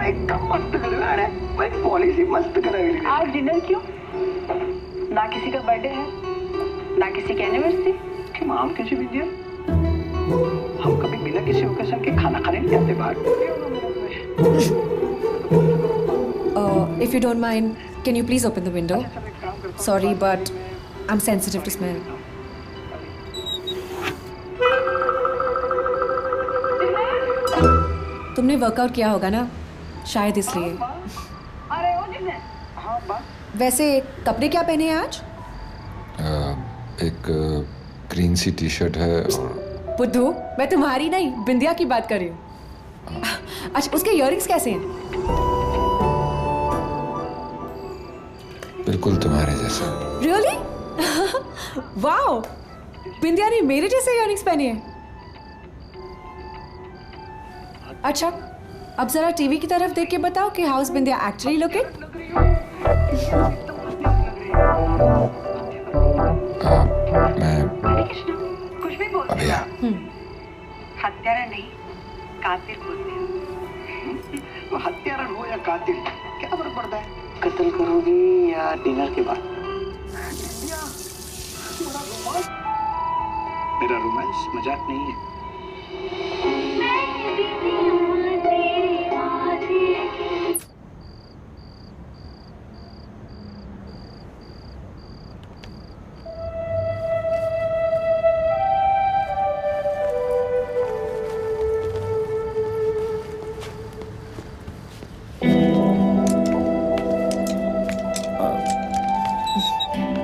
एकदम मस्त खिलवाड़ है, भाई पॉलिसी मस्त कराई। आज डिनर क्यों? ना किसी का बर्थडे है, ना किसी की एनिवर्सरी। माम कैसे भी दिया? हम कभी बिना किसी ओकेजन के खाना खाने नहीं जाते बाहर। If you don't mind, can you please open the window? Sorry, but I'm sensitive to smell. तुमने वर्कआउट किया होगा ना, शायद इसलिए। अरे वो जिन्हें। हाँ बा। वैसे कपड़े क्या पहने हैं आज? एक ग्रीन सी टी शर्ट है और बुद्धू, मैं तुम्हारी नहीं बिंदिया की बात कर रही हूँ। अच्छा, उसके इयररिंग्स कैसे हैं? बिल्कुल तुम्हारे जैसा। Really? वाओ, बिंदिया ने मेरे जैसे इयररिंग्स पहने हैं। अच्छा, अब जरा टीवी की तरफ देख के बताओ कि हाउस बिंदिया एक्चुअली लुकिंग। मैं कुछ भी बोल। अभी आ। हत्यारा नहीं, कातिल बोलते हैं। तो हत्यारा हो या कातिल, क्या फर्क पड़ता है? कत्ल करोगी या डिनर के बाद? मेरा रोमांस मजाक नहीं है।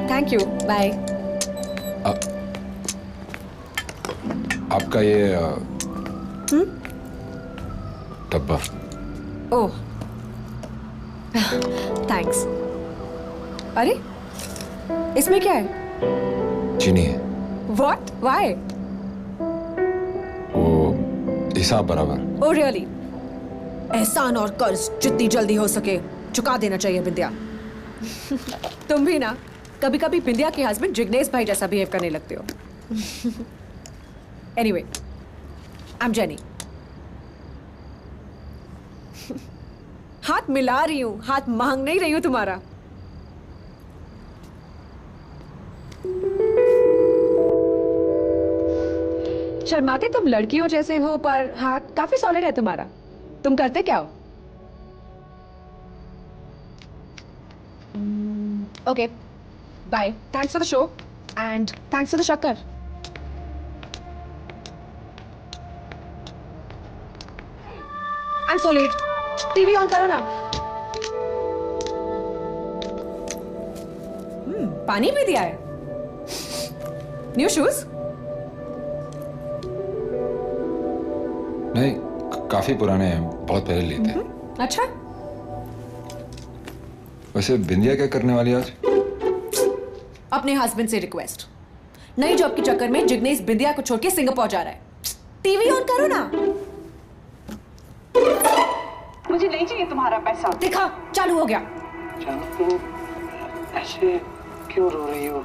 Thank you, bye. आपका ये डब्बा। Oh, thanks. अरे, इसमें क्या है? चीनी है। What? Why? वो हिसाब बराबर। Oh really? एहसान और कर्ज जितनी जल्दी हो सके चुका देना चाहिए बिंदिया। तुम भी ना कभी कभी बिंदिया के हस्बैंड जिग्नेश भाई जैसा बिहेव करने लगते हो। Anyway, I'm Jenny. हाथ मिला रही हूँ, हाथ मांग नहीं रही हूँ तुम्हारा। शर्माते तुम लड़कियों जैसे हो, पर हाथ काफी सॉलिड है तुम्हारा। तुम करते क्या हो? Okay, bye. Thanks for the show and thanks for the शक्कर। I am so late. TV on करो ना। पानी भी दिया है। New shoes? नहीं, काफी पुराने हैं, बहुत पहले लिए थे। अच्छा, वैसे बिंदिया क्या करने वाली आज? अपने हस्बैंड से रिक्वेस्ट। नई जॉब के चक्कर में जिग्नेश बिंदिया को छोड़ के सिंगापुर जा रहा है। टीवी ऑन करो ना। मुझे नहीं चाहिए तुम्हारा पैसा। देखा, चालू हो गया। जानू, तुम ऐसे क्यों रो रही हो?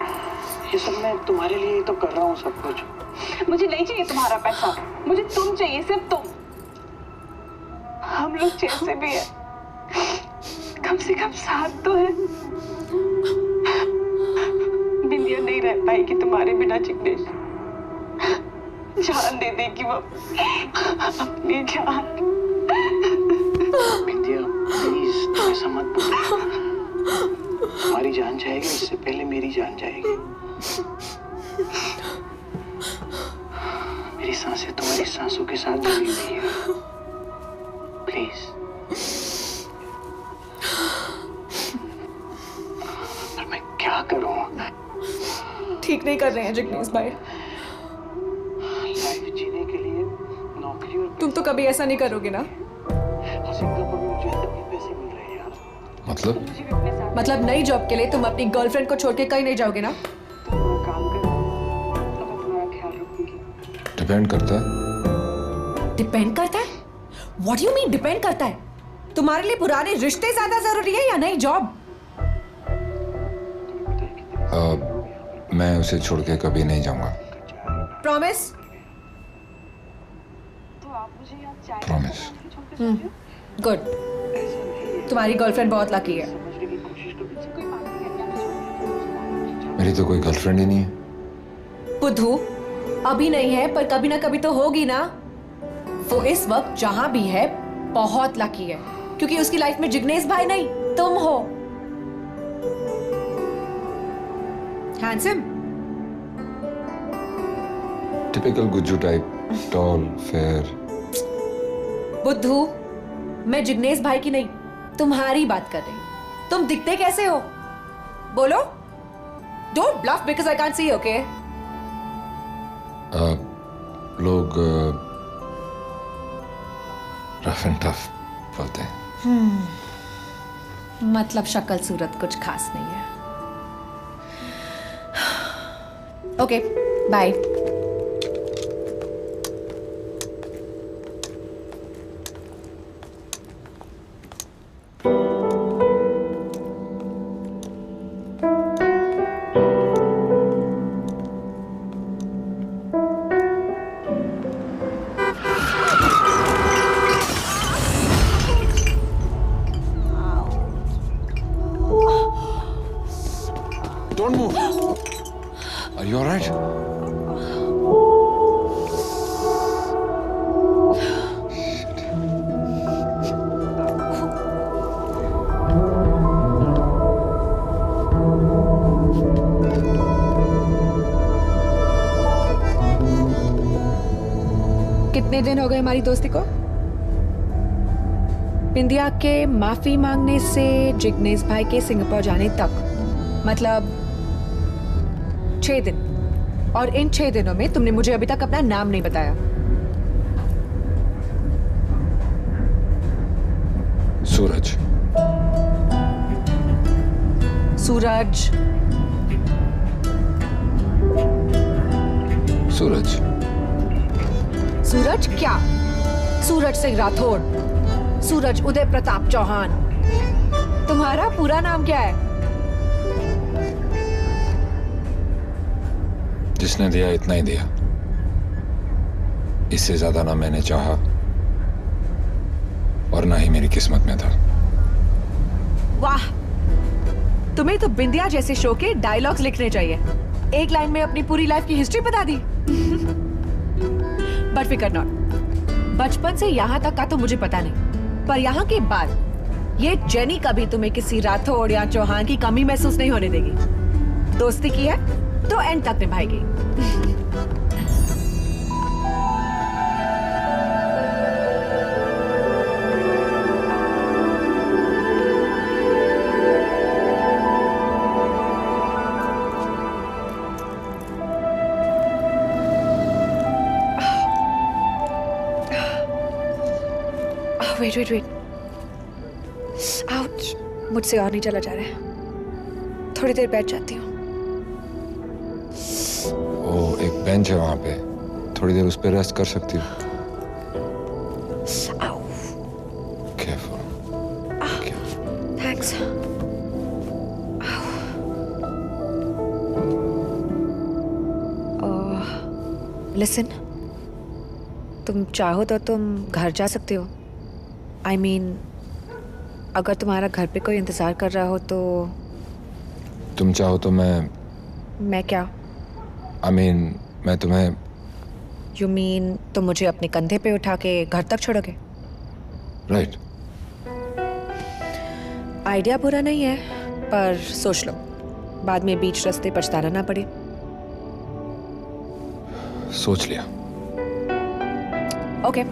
ये सब मैं तुम्हारे लिए ही तो कर रहा हूँ सब कुछ। मुझे नहीं चाहिए तुम्हारा पैसा, मुझे तुम चाहिए, सिर्फ तुम। हम लोग जैसे भी है, कम से कम साथ तो है। बिंदिया नहीं रह पाएगी तुम्हारे बिना जिग्नेश। जान दे देगी वो, अपनी जान। बिंदिया प्लीज ऐसा मत बोलो। हमारी जान जाएगी इससे पहले मेरी जान जाएगी। मेरी सांसें तुम्हारी सांसों के साथ जुड़ी हुई है। प्लीज। पर मैं क्या करूं? ठीक नहीं कर रहे हैं जिग्नेश भाई। लाइफ जीने के लिए नौकरी और तुम तो कभी ऐसा नहीं करोगे ना? सिंगापुर में मुझे तभी पैसे मिल रहे हैं यार। मतलब नई जॉब के लिए तुम अपनी गर्लफ्रेंड को छोड़ के कहीं नहीं जाओगे ना? तुम अपना काम करो, तो मैं तुम्हारा ख्याल रखूंगी। डिपेंड करता है। डिपेंड करता है? What do you mean depend करता है? तुम्हारे लिए पुराने रिश्ते ज्यादा जरूरी है या नई जॉब? मैं उसे छोड़ के कभी नहीं जाऊंगा। प्रॉमिस? तो आओ आप मुझे यहाँ चाय Promise. छोड़ के जा रहे हो? गुड, ऐसा नहीं है, तुम्हारी गर्लफ्रेंड बहुत लकी है। समझने की कोशिश तो मुझे कोई बात नहीं करनी, आपने छोड़ के मेरी तो कोई गर्लफ्रेंड ही नहीं है। बुद्धू, अभी नहीं है पर कभी ना कभी तो होगी ना। वो इस वक्त जहां भी है बहुत लकी है, क्योंकि उसकी लाइफ में जिग्नेश भाई नहीं, तुम हो। Handsome, typical Gujju type, tall, fair. बुद्धू, मैं जिग्नेश भाई की नहीं, तुम्हारी बात कर रही हूं। तुम दिखते कैसे हो? बोलो। Don't bluff because I can't see, okay? लोग रफ एंड टफ बोलते हैं। मतलब शक्ल सूरत कुछ खास नहीं है। Okay, bye. Don't move. Are you all right? कितने दिन हो गए हमारी दोस्ती को? बिंदिया के माफी मांगने से जिग्नेश भाई के सिंगापुर जाने तक, मतलब 6 दिन। और इन 6 दिनों में तुमने मुझे अभी तक अपना नाम नहीं बताया। सूरज। सूरज। सूरज। सूरज क्या? सूरज सिंह राठौड़, सूरज उदय प्रताप चौहान। तुम्हारा पूरा नाम क्या है? जिसने दिया इतना ही दिया, इससे ज्यादा ना मैंने चाहा और ना ही मेरी किस्मत में था। वाह, तुम्हें तो बिंदिया जैसे शो के डायलॉग्स लिखने चाहिए। एक लाइन में अपनी पूरी लाइफ की हिस्ट्री बता दी। बट फिकर नॉट, बचपन से यहाँ तक का तो मुझे पता नहीं, पर यहाँ के बाद ये जेनी कभी तुम्हें किसी राठौड़ या चौहान की कमी महसूस नहीं होने देगी। दोस्ती की है तो एंड तक निभाएगी। वेट वेट वेट, आउच, मुझसे और नहीं चला जा रहा है। थोड़ी देर बैठ जाती हूँ। ओ, एक बेंच है वहां पे, थोड़ी देर उस पे रेस्ट कर सकती हो। Careful. थैंक्स। लिसन, तुम चाहो तो तुम घर जा सकते हो। I mean, अगर तुम्हारा घर पे कोई इंतजार कर रहा हो तो। तुम चाहो तो मैं क्या? I mean, मैं तुम्हें। You mean तुम मुझे अपने कंधे पे उठा के घर तक छोड़ोगे? राइट। आइडिया बुरा नहीं है, पर सोच लो, बाद में बीच रास्ते पछताना ना पड़े। सोच लिया। ओके।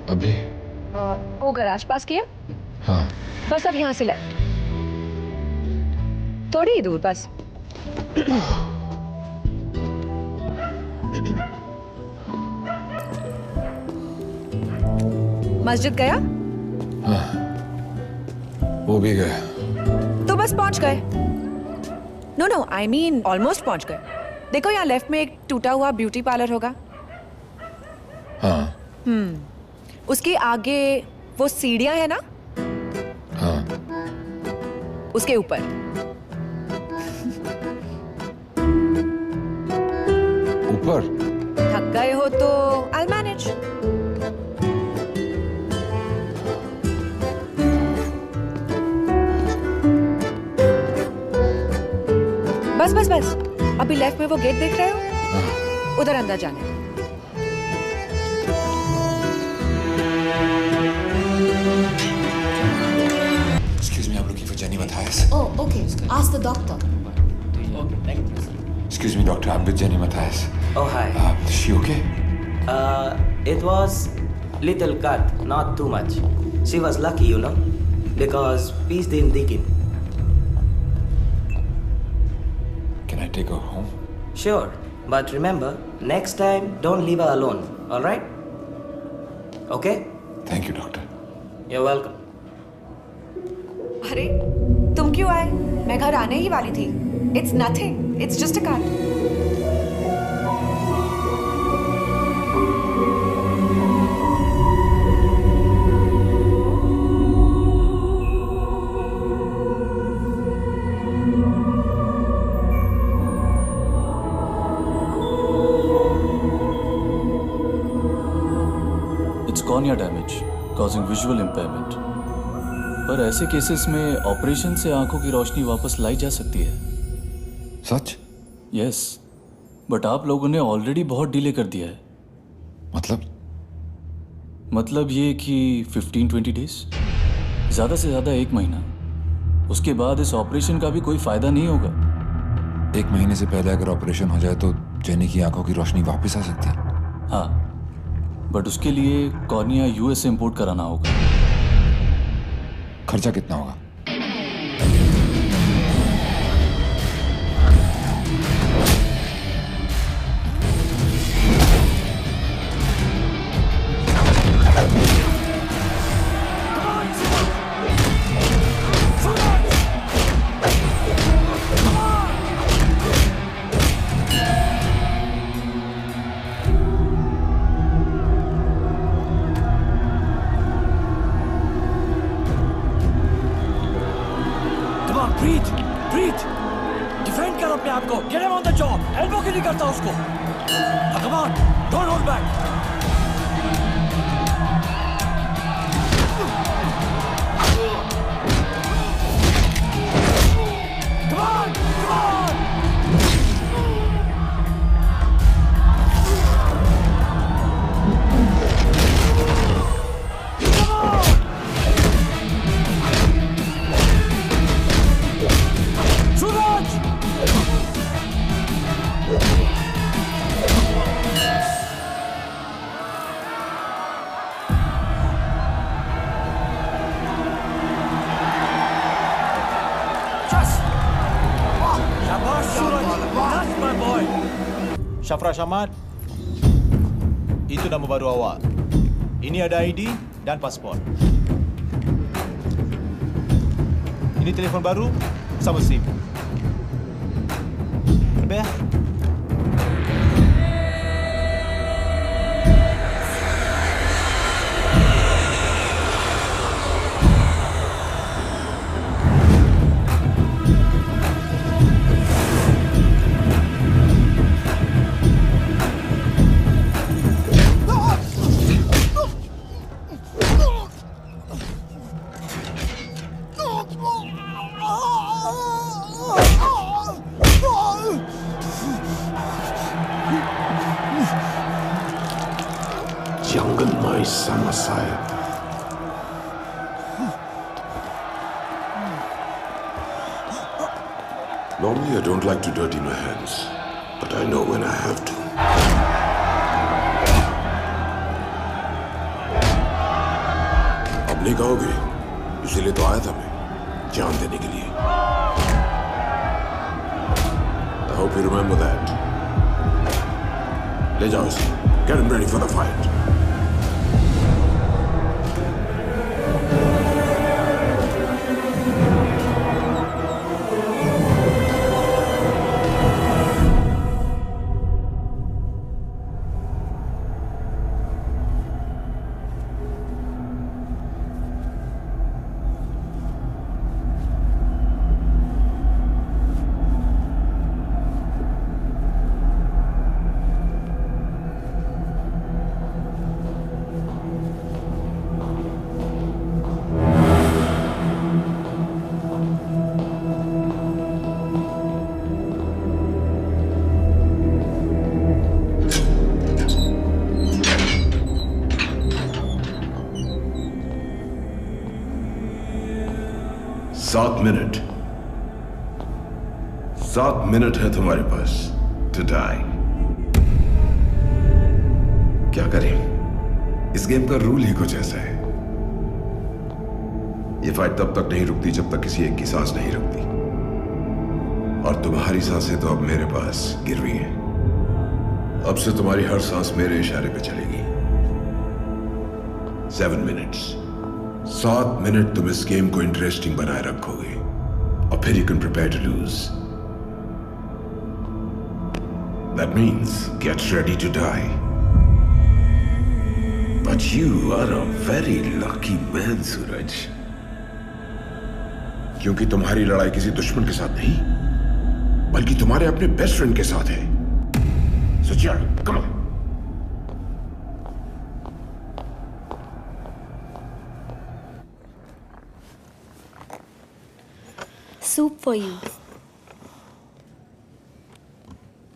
अभी? वो गराज पास किया? हाँ। बस अब यहाँ से लेफ्ट, थोड़ी ही दूर बस। मस्जिद गया? हाँ, वो भी गया। तो बस पहुंच गए। नो आई मीन ऑलमोस्ट पहुंच गए। देखो यहाँ लेफ्ट में एक टूटा हुआ ब्यूटी पार्लर होगा। हाँ। उसके आगे वो सीढ़ियां है ना? हाँ। उसके ऊपर। ऊपर? थक गए हो तो I'll manage। बस बस बस, अभी लेफ्ट में वो गेट देख रहे हो? हाँ। उधर अंदर जाने। Excuse me, I'm looking for Jenny Matthias. Oh, okay. Ask the doctor. Excuse me, doctor, I'm with Jenny Matthias. Oh, hi. Is she okay? It was little cut, not too much. She was lucky, you know, because peace didn't dig in. Can I take her home? Sure, but remember, next time don't leave her alone, all right? Okay? Thank you, doctor. You're welcome. अरे तुम क्यों आए? मैं घर आने ही वाली थी। It's nothing. It's just a cut. It's cornea damage, causing visual impairment. पर ऐसे केसेस में ऑपरेशन से आंखों की रोशनी वापस लाई जा सकती है। सच? यस, बट आप लोगों ने ऑलरेडी बहुत डिले कर दिया है। मतलब ये कि 15-20 डेज, ज़्यादा से ज़्यादा 1 महीना। उसके बाद इस ऑपरेशन का भी कोई फायदा नहीं होगा। 1 महीने से पहले अगर ऑपरेशन हो जाए तो जेनी की आंखों की रोशनी वापस आ सकती है। हाँ, बट उसके लिए कॉर्निया यूएस से इंपोर्ट कराना होगा। खर्चा कितना होगा? Breathe! Defend करो अपने आप को। Get him on the job. Elbow क्यों नहीं करता उसको? Come on, don't hold back. Come on, come on. Shafra Ahmad, itu nama baru awak. Ini ada ID dan pasport. Ini telefon baru sama SIM. Lebih ya? Jangan main sama saya. Normally I don't like to dirty my hands, but I know when I have to. नहीं कहोगे, इसीलिए तो आया था मैं, जान देने के लिए। I hope you remember that. ले जाओ इसे, get him ready for the fight. सात मिनट है तुम्हारे पास टू डाई। क्या करें, इस गेम का रूल ही कुछ ऐसा है। ये फाइट तब तक नहीं रुकती जब तक किसी एक की सांस नहीं रुकती, और तुम्हारी सांसें तो अब मेरे पास गिरवी हैं। अब से तुम्हारी हर सांस मेरे इशारे पे चलेगी। 7 मिनट्स, 7 मिनट तुम इस गेम को इंटरेस्टिंग बनाए रखोगे, और फिर you can prepare to lose. That means get ready to die. But you are a very lucky man, सूरज। क्योंकि तुम्हारी लड़ाई किसी दुश्मन के साथ नहीं, बल्कि तुम्हारे अपने बेस्ट फ्रेंड के साथ है। So चल, come on. Soup for you.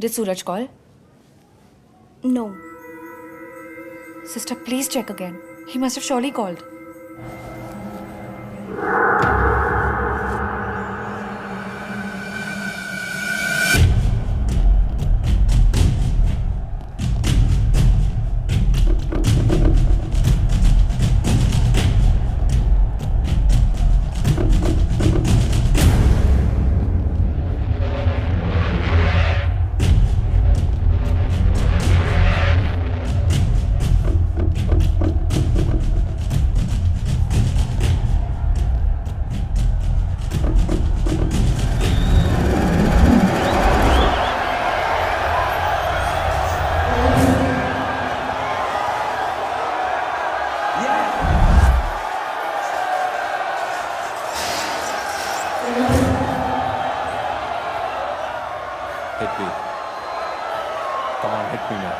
Did Suraj call? No. Sister, please check again. He must have surely called. Hit me. Come on, hit me now.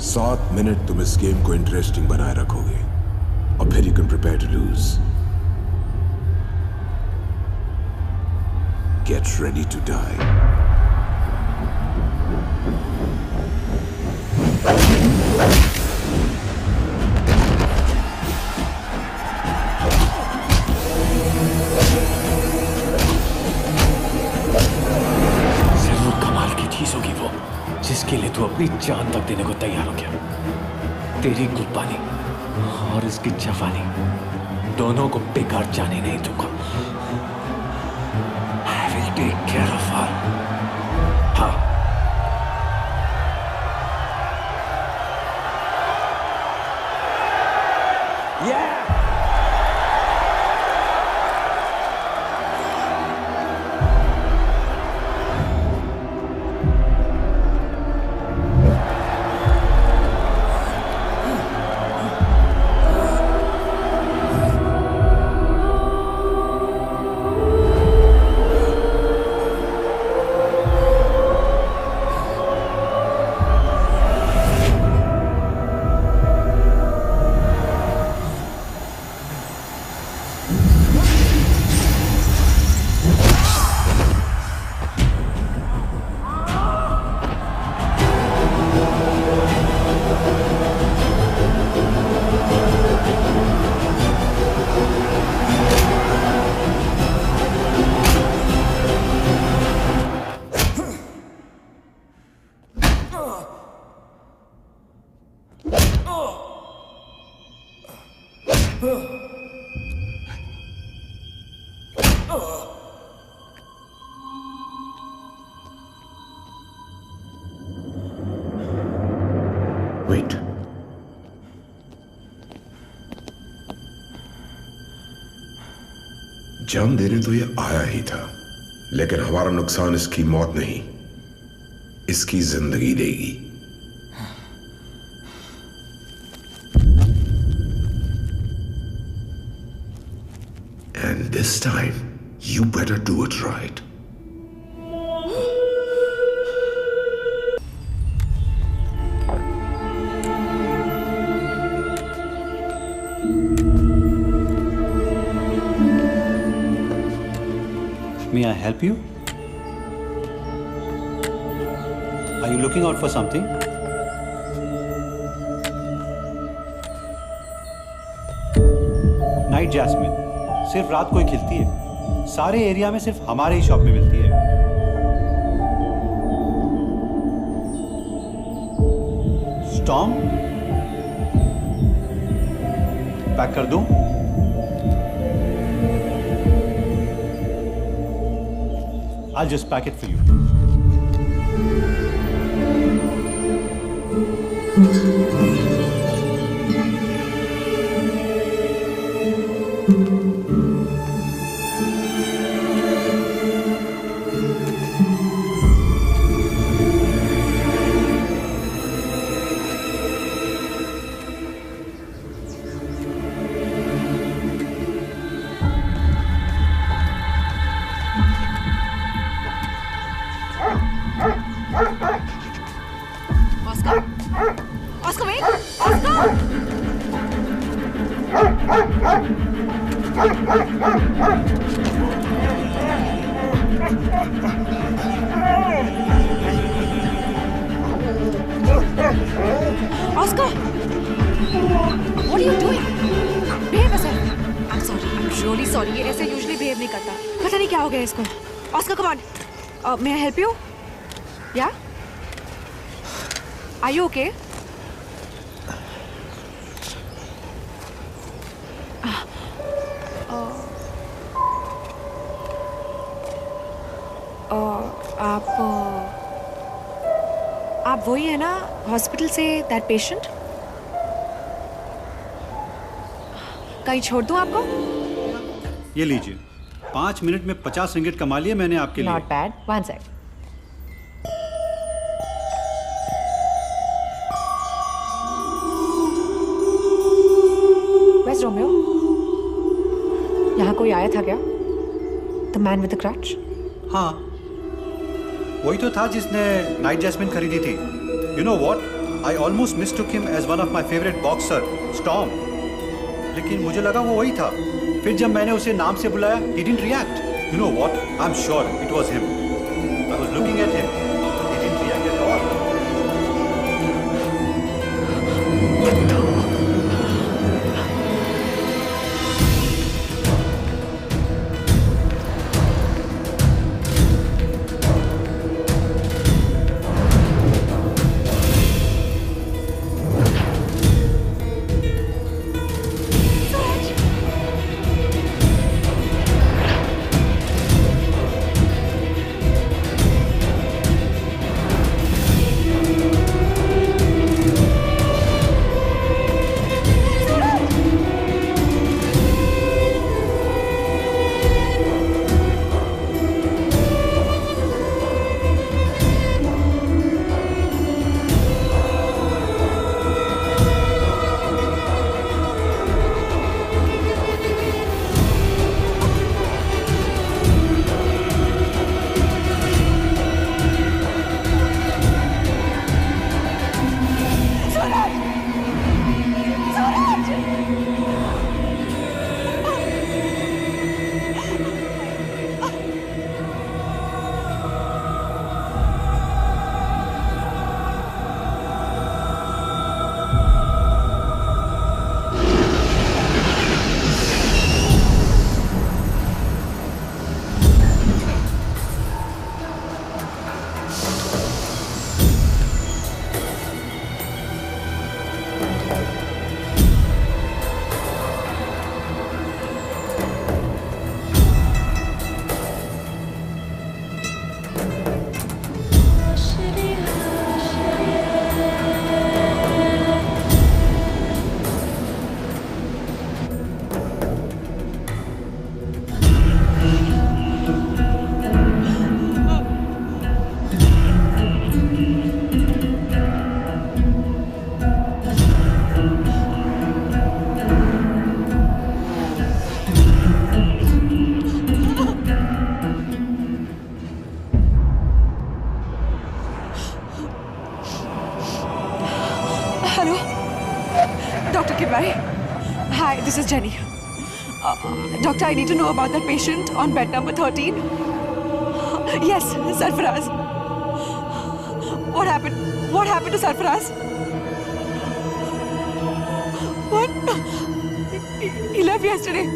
7 minute तुम इस गेम को इंटरेस्टिंग बनाए रखोगे और फिर you can prepare to lose. Get ready to die. जरूर कमाल की चीज होगी वो, जिसके लिए तू अपनी जान तक देने को तैयार हो गया। तेरी कुर्बानी और इसकी जवानी दोनों को बेकार जाने नहीं दूंगा। I will take care of her. हाँ। Yeah! Wait. जान देने तो ये आया ही था, लेकिन हमारा नुकसान इसकी मौत नहीं, इसकी जिंदगी देगी। And this time, you better do it right. May I help you? Are you looking out for something? Night jasmine सिर्फ रात को ही खिलती है। सारे एरिया में सिर्फ हमारे ही शॉप में मिलती है। स्टॉर्म पैक कर दूं? I'll just pack it for you. Oscar, wait! Oscar! Oscar! What are you doing? Behave yourself. I'm sorry. I'm really sorry. ये ऐसे usually behave नहीं करता. पता नहीं क्या हो गया इसको. Oscar, come on. May I help you? Yeah? Are you okay? आप वही है ना हॉस्पिटल से दैट पेशेंट? कहीं छोड़ दूं आपको? ये लीजिए, 5 मिनट में 50 रिंगिट कमा लिए मैंने आपके लिए। Not bad. One sec. Where's Romeo? यहाँ कोई आया था क्या? The man with the crutch? हाँ, वही तो था जिसने नाइट जैस्मिन खरीदी थी। You know what? I almost mistook him as one of my favorite boxer, Storm. लेकिन मुझे लगा वो वही था। फिर जब मैंने उसे नाम से बुलाया, he didn't react. You know what? I'm sure it was him. I was looking at him. He didn't react at all. Hi, this is Jenny. Doctor, I need to know about that patient on bed number 13. Yes, Sarfaraz. What happened? What happened to Sarfaraz? What? He left yesterday.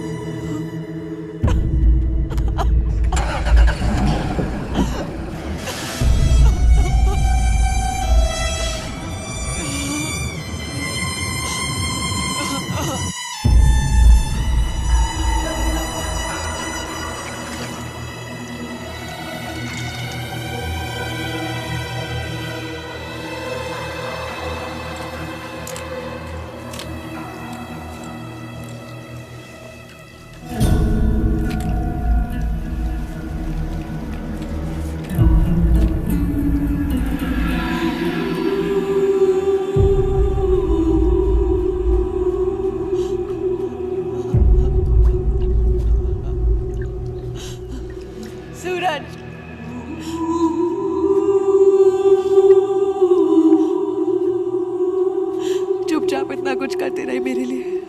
चुपचाप इतना कुछ करते रहे मेरे लिए,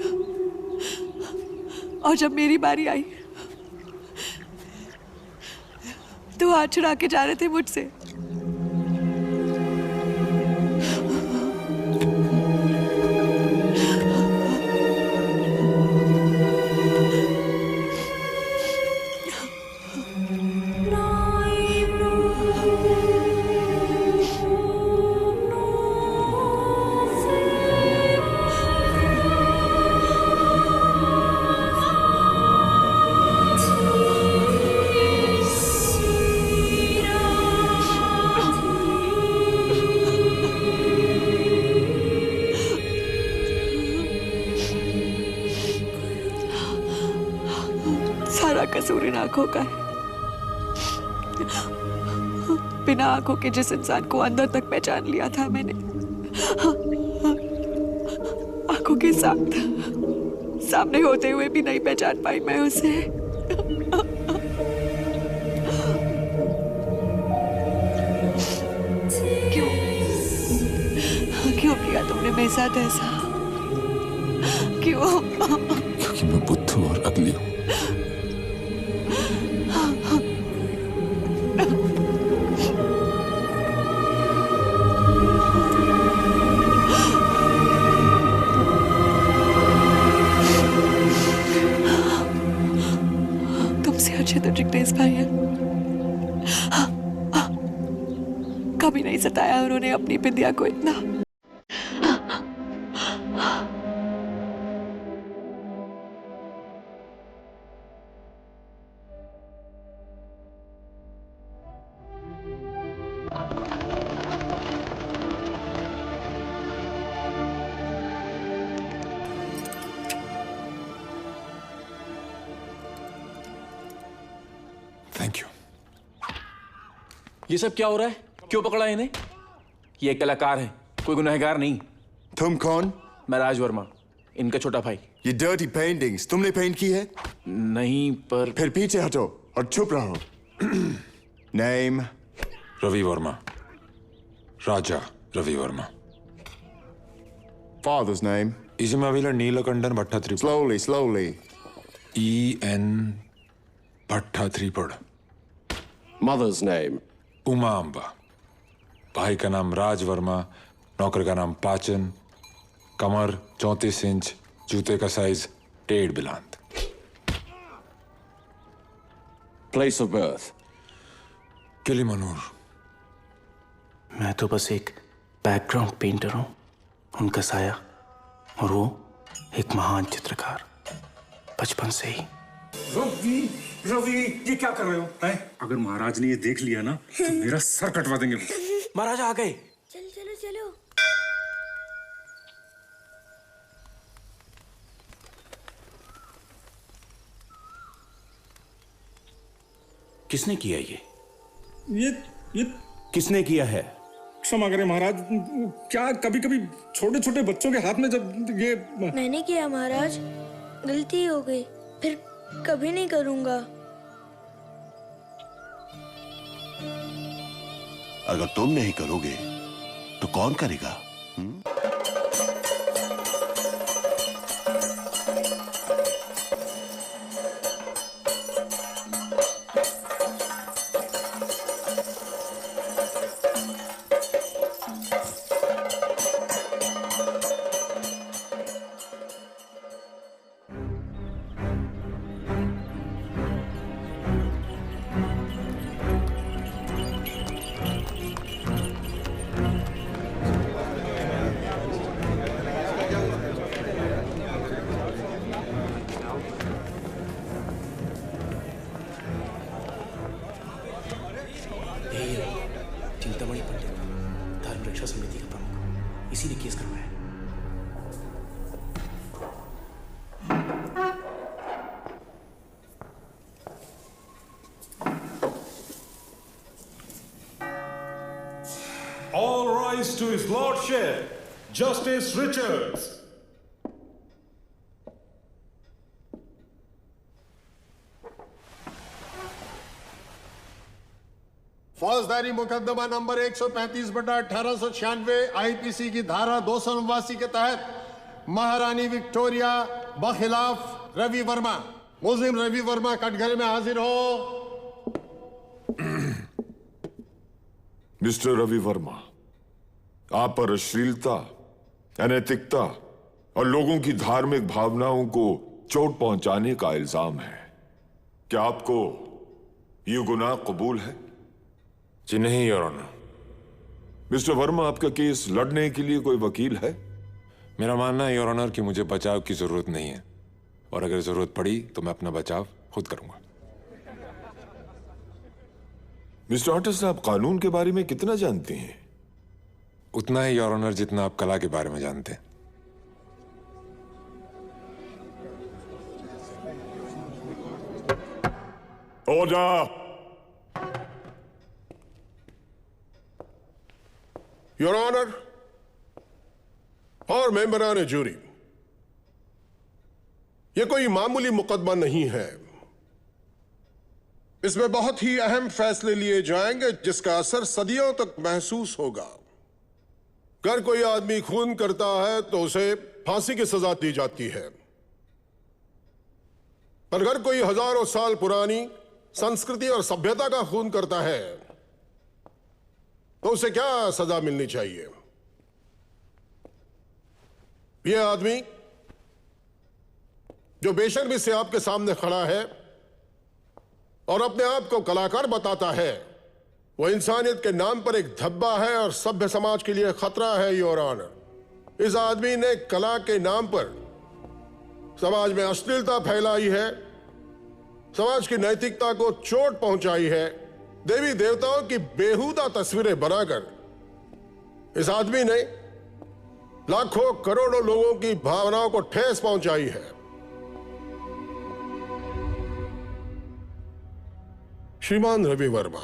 और जब मेरी बारी आई तो हाथ छुड़ा के जा रहे थे मुझसे। सारा कसूर इन आंखों का है। बिना आंखों के जिस इंसान को अंदर तक पहचान लिया था मैंने, आंखों के साथ सामने होते हुए भी नहीं पहचान पाई मैं उसे। क्यों किया तुमने मेरे साथ ऐसा? क्यों? क्योंकि मैं बुद्धू और अगली हूँ। तुमसे अच्छे तो जिग्नेश भाई है। कभी नहीं सताया उन्होंने अपनी बिंदिया को इतना। Thank you. ये सब क्या हो रहा है? क्यों पकड़ा इन्हें? ये एक कलाकार है, कोई गुनहगार नहीं। तुम कौन? मैं राज वर्मा, इनका छोटा भाई। ये डर्टी पेंटिंग्स तुमने पेंट की है? नहीं, पर फिर पीछे हटो और चुप रहो। Name? Ravi Varma, Raja Ravi Varma. Father's name? Ezhamavila Neelakanthan Bhattathiripad. Slowly, slowly. E.N. Bhattathiripad. Mother's name? Uma Amba. भाई का नाम राज वर्मा, नौकर का नाम पाचन, कमर 34 इंच, जूते का साइज 1.5 बिलांत। Place of birth? किलिमनूर। मैं तो बस एक बैकग्राउंड पेंटर हूँ, उनका साया, और वो एक महान चित्रकार, बचपन से ही। रवि, रवि, ये क्या कर रहे हो? अगर महाराज ने ये देख लिया ना तो मेरा सर कटवा देंगे। महाराज आ गए। चलो चलो चलो। किसने किया ये किसने किया है? क्षमा करें महाराज, क्या कभी कभी छोटे छोटे बच्चों के हाथ में जब ये। मैंने किया महाराज, गलती हो गई, फिर कभी नहीं करूंगा। अगर तुम नहीं करोगे तो कौन करेगा? चिंतामणि पंडित, धर्म रक्षा समिति का प्रमुख, इसी ने केस करवाया। All rise to his lordship, Justice Richards. फौजदारी मुकदमा नंबर 135/1896 आईपीसी की धारा 289 के तहत महारानी विक्टोरिया बखिलाफ रवि वर्मा, मुल्जिम रवि वर्मा कटघरे में हाजिर हो। मिस्टर रवि वर्मा, आप पर अश्लीलता, अनैतिकता और लोगों की धार्मिक भावनाओं को चोट पहुंचाने का इल्जाम है। क्या आपको ये गुनाह कबूल है? जी नहीं, योर ऑनर। मिस्टर वर्मा, आपका केस लड़ने के लिए कोई वकील है? मेरा मानना है योर ऑनर कि मुझे बचाव की जरूरत नहीं है, और अगर जरूरत पड़ी तो मैं अपना बचाव खुद करूंगा। मिस्टर ऑटस, आप कानून के बारे में कितना जानते हैं? उतना ही योर ऑनर जितना आप कला के बारे में जानते हैं। ऑर्डर। योर ऑनर और मेंबरान जूरी, यह कोई मामूली मुकदमा नहीं है। इसमें बहुत ही अहम फैसले लिए जाएंगे जिसका असर सदियों तक महसूस होगा। अगर कोई आदमी खून करता है तो उसे फांसी की सजा दी जाती है, पर अगर कोई हजारों साल पुरानी संस्कृति और सभ्यता का खून करता है तो उसे क्या सजा मिलनी चाहिए? यह आदमी जो बेशर्मी से आपके सामने खड़ा है और अपने आप को कलाकार बताता है, वो इंसानियत के नाम पर एक धब्बा है और सभ्य समाज के लिए खतरा है, योर ऑनर। इस आदमी ने कला के नाम पर समाज में अश्लीलता फैलाई है, समाज की नैतिकता को चोट पहुंचाई है, देवी देवताओं की बेहुदा तस्वीरें बनाकर इस आदमी ने लाखों करोड़ों लोगों की भावनाओं को ठेस पहुंचाई है। श्रीमान रवि वर्मा,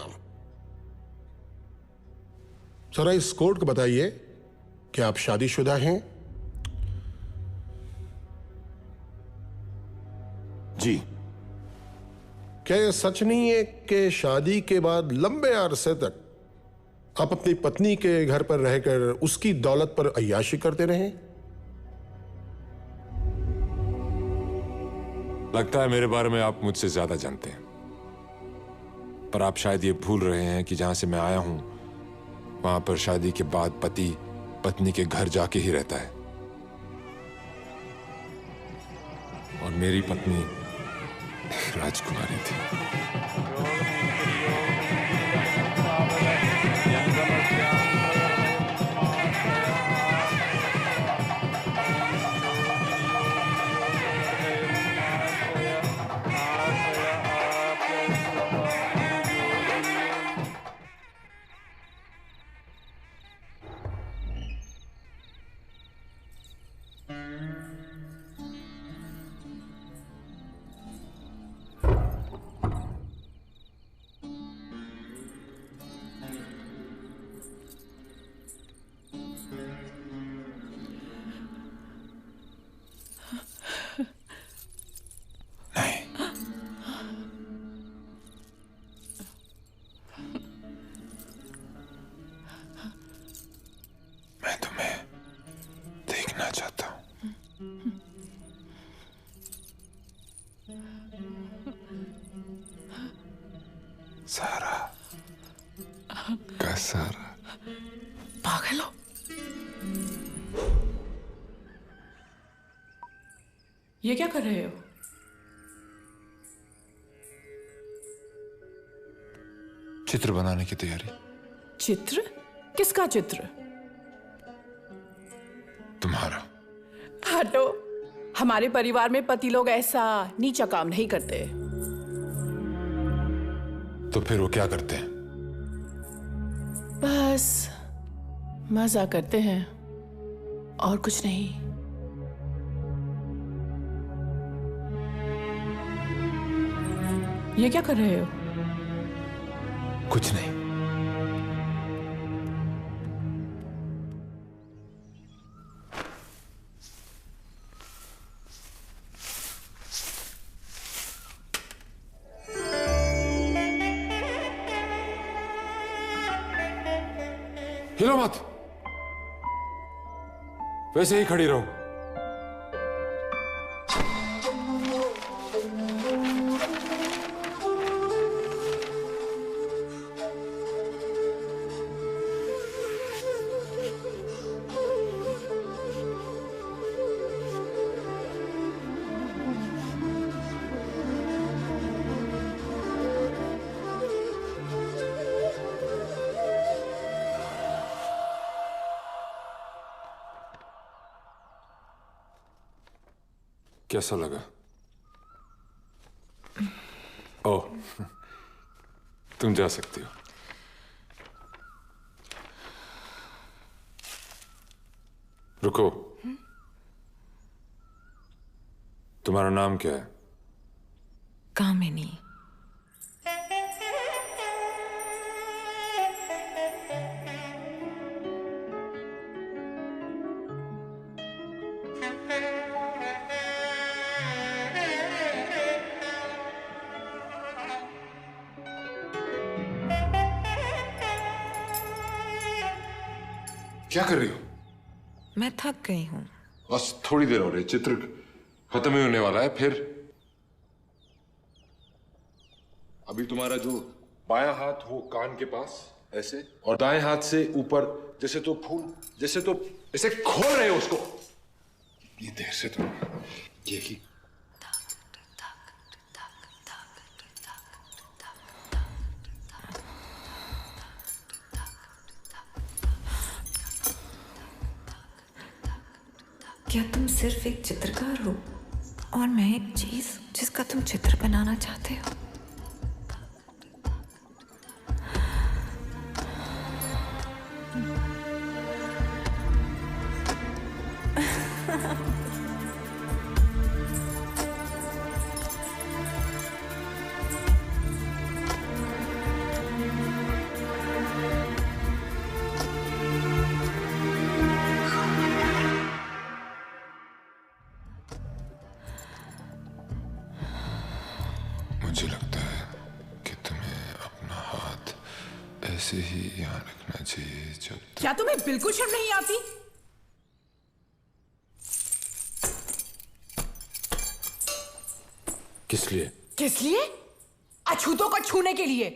जरा इस कोर्ट को बताइए कि आप शादीशुदा हैं? जी। क्या यह सच नहीं है कि शादी के बाद लंबे अरसे तक आप अपनी पत्नी के घर पर रहकर उसकी दौलत पर अय्याशी करते रहे? लगता है मेरे बारे में आप मुझसे ज्यादा जानते हैं, पर आप शायद ये भूल रहे हैं कि जहां से मैं आया हूं वहां पर शादी के बाद पति पत्नी के घर जाके ही रहता है, और मेरी पत्नी राजकुमारी थी। सारा का सारा पागल हो? ये क्या कर रहे हो? चित्र बनाने की तैयारी। चित्र? किसका चित्र? तुम्हारा। हटो, हमारे परिवार में पति लोग ऐसा नीचा काम नहीं करते। तो फिर वो क्या करते हैं? बस मजा करते हैं और कुछ नहीं। ये क्या कर रहे हो? कुछ नहीं। हिलो मत, वैसे ही खड़ी रहो। कैसा लगा? ओह, तुम जा सकती हो। रुको, तुम्हारा नाम क्या है? कामिनी। क्या कर रही हो? मैं थक गई हूँ। बस थोड़ी देर हो रही, चित्र खत्म ही होने वाला है। फिर अभी तुम्हारा जो बायां हाथ हो कान के पास ऐसे, और दाएं हाथ से ऊपर, जैसे तो फूल, जैसे तो ऐसे खोल रहे हो उसको। इतनी देर से तुम ये की क्या तुम सिर्फ एक चित्रकार हो और मैं एक चीज जिसका तुम चित्र बनाना चाहते हो? मुझे लगता है कि तुम्हें अपना हाथ ऐसे ही यहाँ रखना चाहिए जब तक। क्या तुम्हें बिल्कुल शर्म नहीं आती? किस लिए? किस लिए? अछूतों को छूने के लिए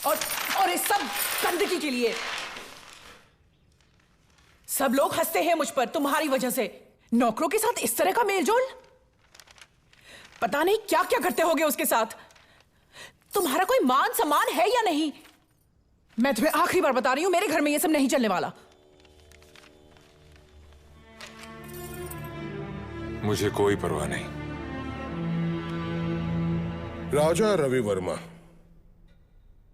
और इस सब गंदगी के लिए। सब लोग हंसते हैं मुझ पर तुम्हारी वजह से। नौकरों के साथ इस तरह का मेलजोल, पता नहीं क्या क्या करते होगे उसके साथ। तुम्हारा कोई मान सम्मान है या नहीं? मैं तुम्हें आखिरी बार बता रही हूं, मेरे घर में ये सब नहीं चलने वाला। मुझे कोई परवाह नहीं। राजा रवि वर्मा,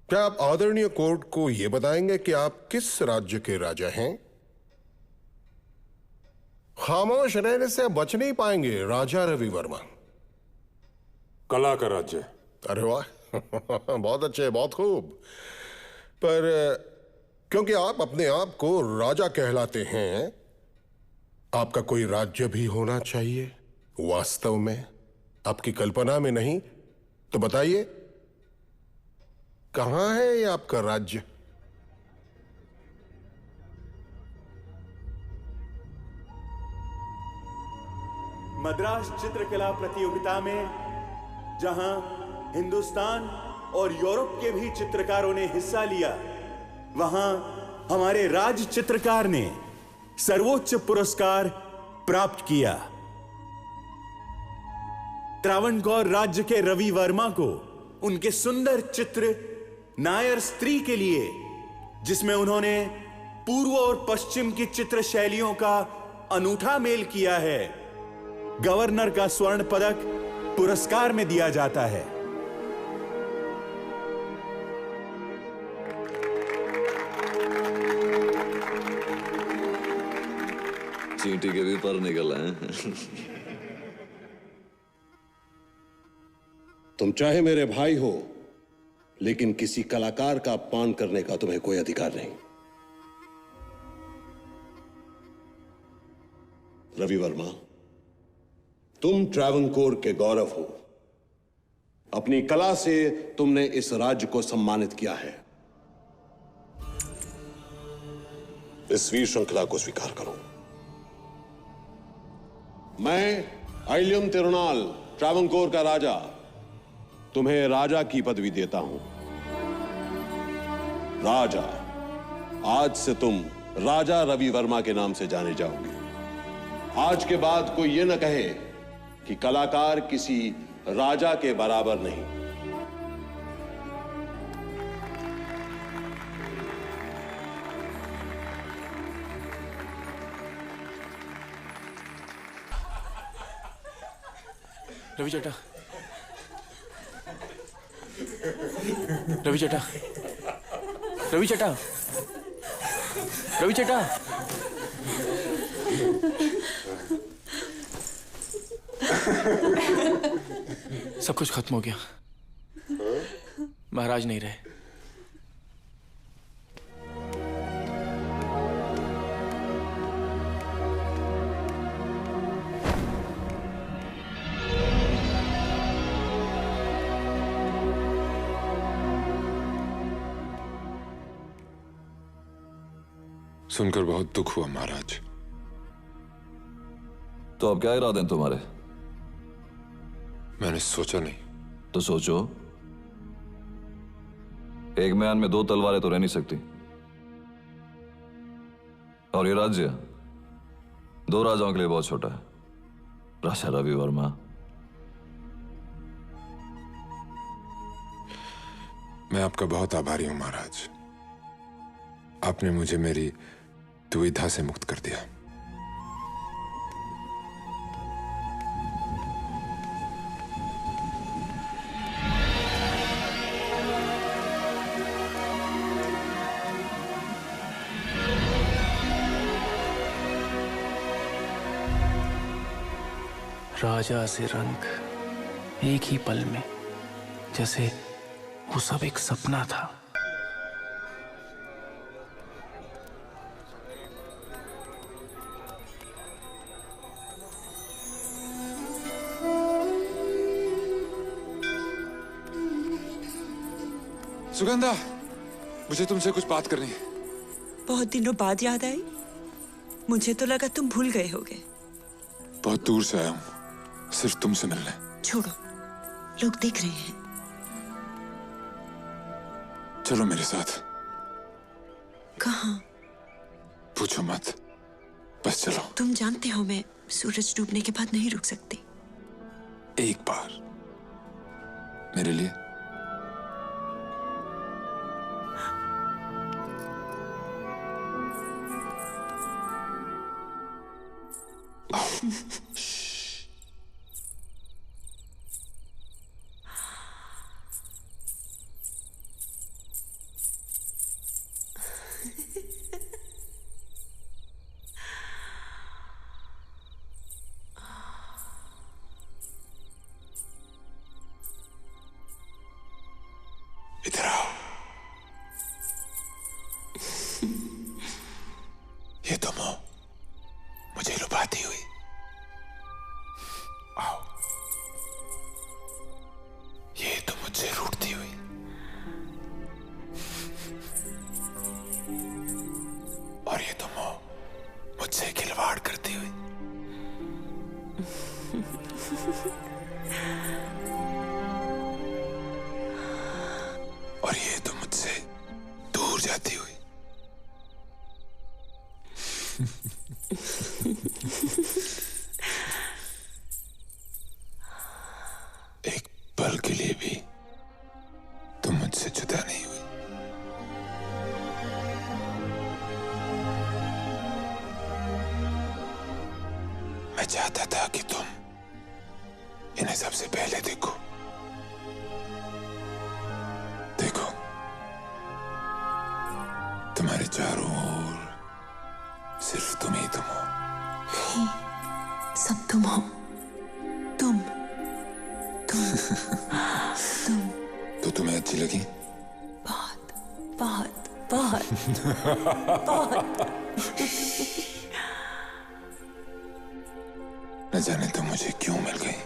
क्या आप आदरणीय कोर्ट को यह बताएंगे कि आप किस राज्य के राजा हैं? खामोश रहने से बच नहीं पाएंगे राजा रवि वर्मा। कला का राज्य। अरे वाह बहुत अच्छे, बहुत खूब। पर क्योंकि आप अपने आप को राजा कहलाते हैं, आपका कोई राज्य भी होना चाहिए वास्तव में, आपकी कल्पना में नहीं। तो बताइए कहां है ये आपका राज्य? मद्रास चित्रकला प्रतियोगिता में जहां हिंदुस्तान और यूरोप के भी चित्रकारों ने हिस्सा लिया, वहां हमारे राज्य चित्रकार ने सर्वोच्च पुरस्कार प्राप्त किया। त्रावणकोर राज्य के रवि वर्मा को उनके सुंदर चित्र नायर स्त्री के लिए, जिसमें उन्होंने पूर्व और पश्चिम की चित्र शैलियों का अनूठा मेल किया है, गवर्नर का स्वर्ण पदक पुरस्कार में दिया जाता है। चींटी के भी पर निकल आए। तुम चाहे मेरे भाई हो, लेकिन किसी कलाकार का अपमान करने का तुम्हें कोई अधिकार नहीं। रवि वर्मा, तुम ट्रावनकोर के गौरव हो। अपनी कला से तुमने इस राज्य को सम्मानित किया है। इस वीर श्रृंखला को स्वीकार करो। मैं आइलियम तिरुनाल, ट्रावनकोर का राजा, तुम्हें राजा की पदवी देता हूं। राजा, आज से तुम राजा रवि वर्मा के नाम से जाने जाओगे। आज के बाद कोई यह न कहे कि कलाकार किसी राजा के बराबर नहीं। रवि चटा, रवि चटा, रवि चटा, रवि चटा। सब कुछ खत्म हो गया। महाराज नहीं रहे। सुनकर बहुत दुख हुआ महाराज। तो अब क्या इरादे हैं तुम्हारे? मैंने सोचा नहीं। तो सोचो। एक म्यान में 2 तलवारें तो रह नहीं सकती। और ये राज्य 2 राजाओं के लिए बहुत छोटा है। राजा रवि वर्मा, मैं आपका बहुत आभारी हूं महाराज। आपने मुझे मेरी दुविधा से मुक्त कर दिया। राजा से रंग एक ही पल में, जैसे वो सब एक सपना था। सुगंधा, मुझे तुमसे कुछ बात करनी है। बहुत दिनों बाद याद आई? मुझे तो लगा तुम भूल गए होगे। बहुत दूर से आया हूं, सिर्फ तुमसे मिलने। छोड़ो, लोग देख रहे हैं। चलो मेरे साथ। कहाँ? पूछो मत, बस चलो। तुम जानते हो मैं सूरज डूबने के बाद नहीं रुक सकती। एक बार मेरे लिए। इधर आओ। ये तुम हो, मुझे लुभाती हुई। आओ। ये तुम मुझसे रूठती हुई। और ये तुम हो, मुझसे खिलवाड़ करती हुई। और ये तो मुझसे दूर जाती हुई। एक पल के लिए भी तुम मुझसे जुदा नहीं हुई। मैं चाहता था कि तुम इन्हें सबसे पहले देखो। देखो, तुम्हारे चारों ओर सिर्फ तुम ही तुम हो। नहीं, सब तुम हो। तुम तो तुम्हें अच्छी लगी? बहुत बहुत बहुत बहुत। न जाने तुम मुझे क्यों मिल गई।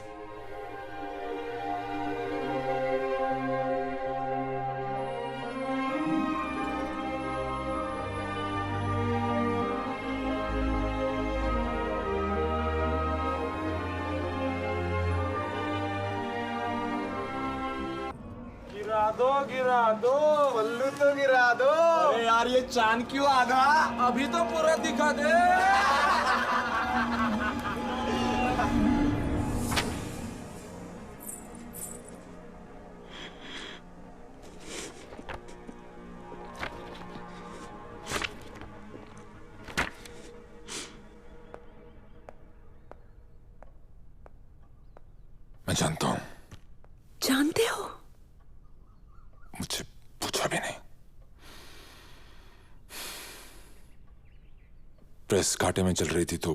गिरा दो बल्लू, तो गिरा दो। अरे यार ये चांद क्यों आधा? अभी तो पूरा दिखा दे। मैं जानता हूं। जानते हो? मुझसे पूछा भी नहीं। प्रेस घाटे में चल रही थी तो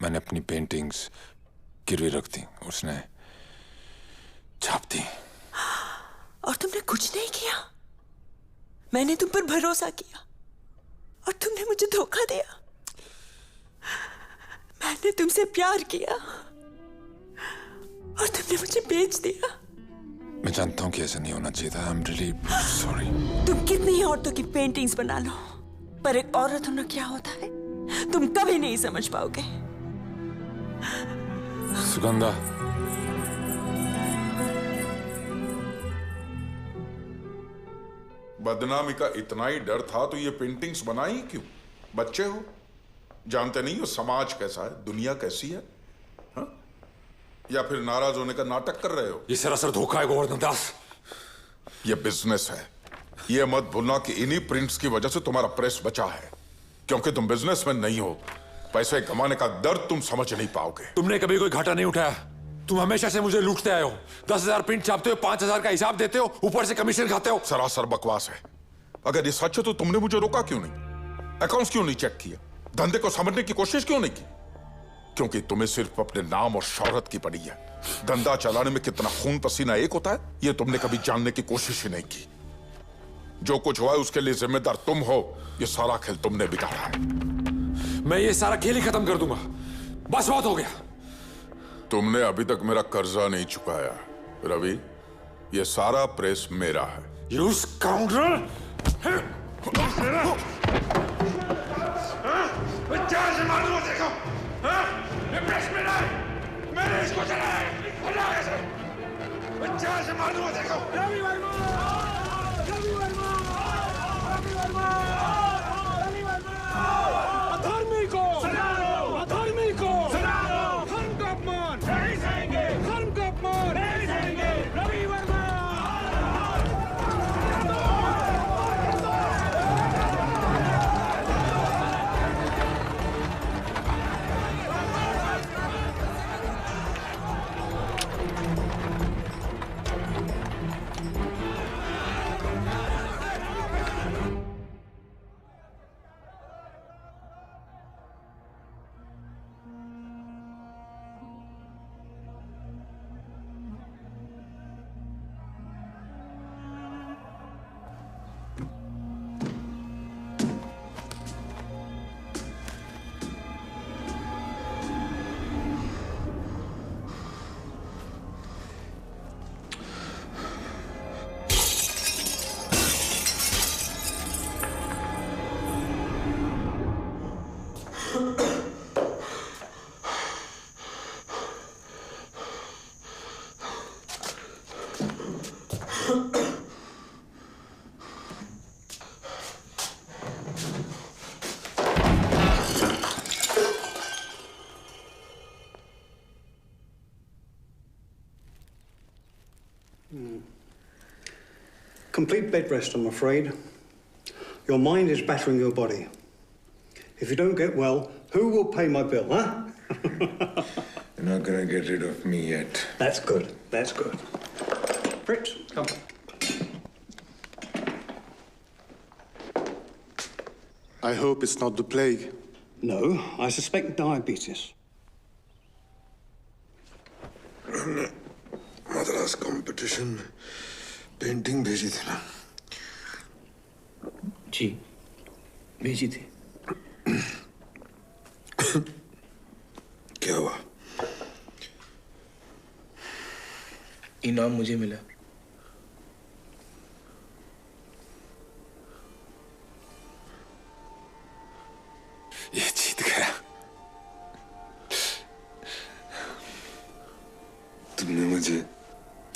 मैंने अपनी पेंटिंग्स गिरवी रख दी, उसने छाप दी। और तुमने कुछ नहीं किया? मैंने तुम पर भरोसा किया और तुमने मुझे धोखा दिया। मैंने तुमसे प्यार किया और तुमने मुझे बेच दिया। मैं जानता हूं कि ऐसा नहीं होना चाहिए था। I'm really sorry। तुम कितनी औरतों की पेंटिंग्स बना लो, पर एक औरत होना क्या होता है तुम कभी नहीं समझ पाओगे। सुगंधा, बदनामी का इतना ही डर था तो ये पेंटिंग्स बनाई क्यों? बच्चे हो, जानते नहीं हो समाज कैसा है, दुनिया कैसी है, हा? या फिर नाराज होने का नाटक कर रहे हो? ये सरासर धोखा है गोवर्धन दास। ये बिजनेस है, ये मत भूलना कि इन्हीं प्रिंट्स की वजह से तुम्हारा प्रेस बचा है, क्योंकि तुम बिजनेसमैन नहीं हो। पैसे कमाने का दर्द तुम समझ नहीं पाओगे। तुमने कभी कोई घाटा नहीं उठाया, तुम हमेशा से मुझे लूटते आए हो। 10,000 प्रिंट छापते हो, 5,000 का हिसाब देते हो, ऊपर से कमीशन खाते हो। सरासर बकवास है। अगर ये सच है तो तुमने मुझे रोका क्यों नहीं? अकाउंट्स क्यों नहीं चेक किया? धंधे को समझने की कोशिश क्यों नहीं की? क्योंकि तुम्हें सिर्फ अपने नाम और शोहरत की पड़ी है। धंधा चलाने में कितना खून पसीना एक होता है ये तुमने कभी जानने की कोशिश ही नहीं की। जो कुछ हुआ है उसके लिए जिम्मेदार तुम हो। ये सारा खेल तुमने बिगाड़ा है। मैं ये सारा खेल ही खत्म कर दूंगा, बस बहुत हो गया। तुमने अभी तक मेरा कर्जा नहीं चुकाया रवि। ये सारा प्रेस मेरा है। You scoundrel! चार से मार दूंगा देखो। ये प्रेस मेरा है, मैंने इसको चलाया है। हटा ऐसे। चार से मार दूंगा देखो। रवि वर्मा! रवि वर्मा! रवि वर्मा! रवि वर्मा! अधर्मी को सलाम! अधर्मी को सलाम! धर्म का अपमान नहीं सहेंगे। धर्म का अपमान नहीं सहेंगे। Ravi Varma! Complete bed rest, I'm afraid. Your mind is battering your body. If you don't get well, who will pay my bill, huh? You're not gonna get rid of me yet. That's good. That's good. Fritz, come. I hope it's not the plague. No, I suspect diabetes. Madras competition में painting भेजी थी ना? जी, भेजी थी। क्या हुआ? इनाम मुझे मिला। ये जीत गया। तुमने मुझे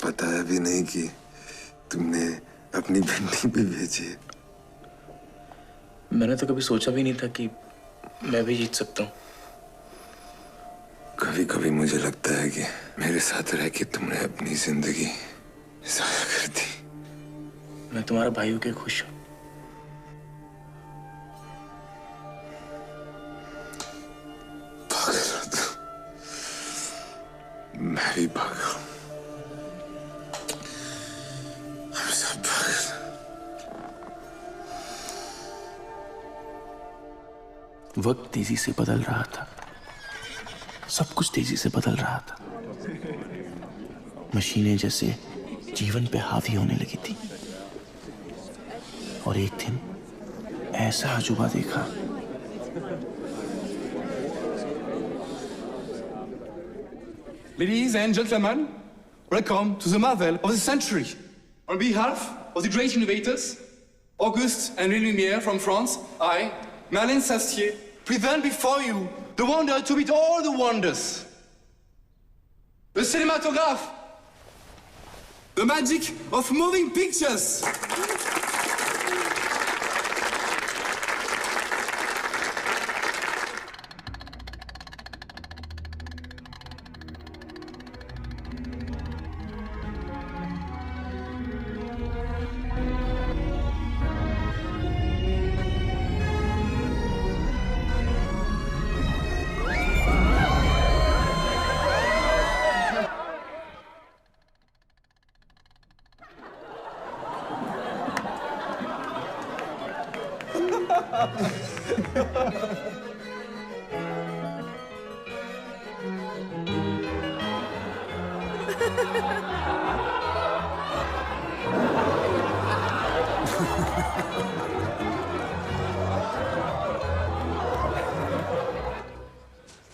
बताया भी नहीं कि तुमने अपनी पेंटिंग भी भेजी है। मैंने तो कभी सोचा भी नहीं था कि मैं भी जीत सकता हूँ। कभी कभी मुझे लगता है कि मेरे साथ रह के तुमने अपनी जिंदगी ज़ाया कर दी। मैं तुम्हारा भाई होके खुश हूँ। पागल हो तुम। मैं भी पागल हूँ। हम सब पागल। वक्त तेजी से बदल रहा था। सब कुछ तेजी से बदल रहा था। मशीनें जैसे जीवन पे हावी होने लगी थी। और एक दिन ऐसा अजूबा देखा। Ladies and gentlemen, welcome to the marvel of the century. On behalf of the great innovators, Auguste Henri Lumière from France, I, Merlin Sastier, present before you the wonder to beat all the wonders. The cinematograph, the magic of moving pictures.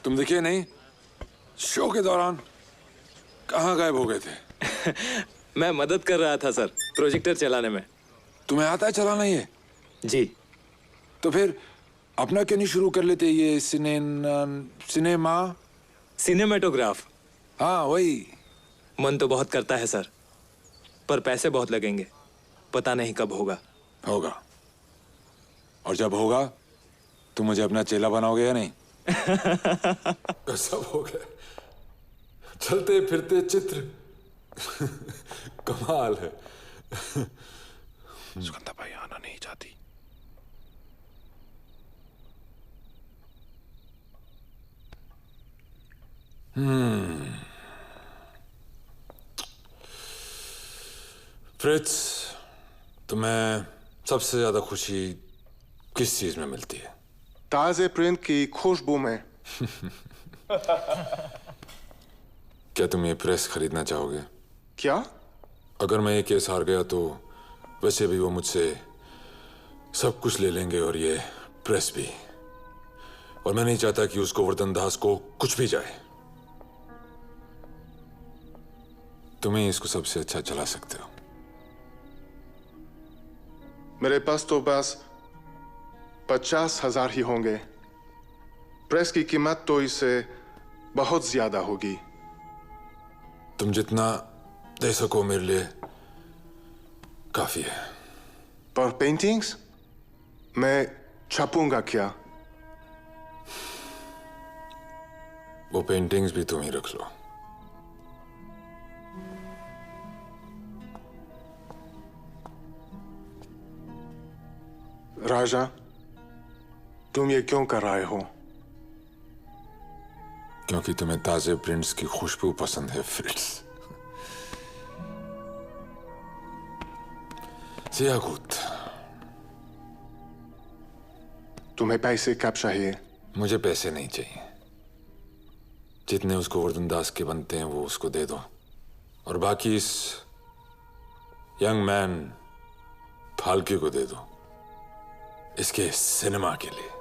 तुम दिखे नहीं show के दौरान, कहाँ गायब हो गए थे? मैं मदद कर रहा था सर, प्रोजेक्टर चलाने में। तुम्हें आता है चलाना ये? जी। तो फिर अपना क्यों नहीं शुरू कर लेते ये सिनेमा? सिनेमेटोग्राफ। हाँ वही। मन तो बहुत करता है सर, पर पैसे बहुत लगेंगे, पता नहीं कब होगा। होगा, और जब होगा तुम मुझे अपना चेला बनाओगे या नहीं? सब हो गया, चलते फिरते चित्र। कमाल है। सुगंधा भाई आना नहीं चाहती। फ्रिट्ज, तुम्हें सबसे ज्यादा खुशी किस चीज में मिलती है? ताजे प्रिंट की खुशबू में। क्या तुम ये प्रेस खरीदना चाहोगे? क्या? अगर मैं ये केस हार गया तो वैसे भी वो मुझसे सब कुछ ले लेंगे और ये प्रेस भी, और मैं नहीं चाहता कि उस गोवर्धन दास को कुछ भी जाए। तुम ही इसको सबसे अच्छा चला सकते हो। मेरे पास तो बस 50,000 ही होंगे। प्रेस की कीमत तो इससे बहुत ज्यादा होगी। तुम जितना दे सको मेरे लिए काफी है। पर पेंटिंग्स मैं छापूंगा क्या? वो पेंटिंग्स भी तुम ही रख लो। राजा, तुम ये क्यों कर रहे हो? क्योंकि तुम्हें ताजे प्रिंट्स की खुशबू पसंद है फ्रिट्स। सियागुत, तुम्हें पैसे कब चाहिए? मुझे पैसे नहीं चाहिए। जितने उस गोवर्धन दास के बनते हैं वो उसको दे दो, और बाकी इस यंग मैन फाल्के को दे दो, इसके सिनेमा के लिए।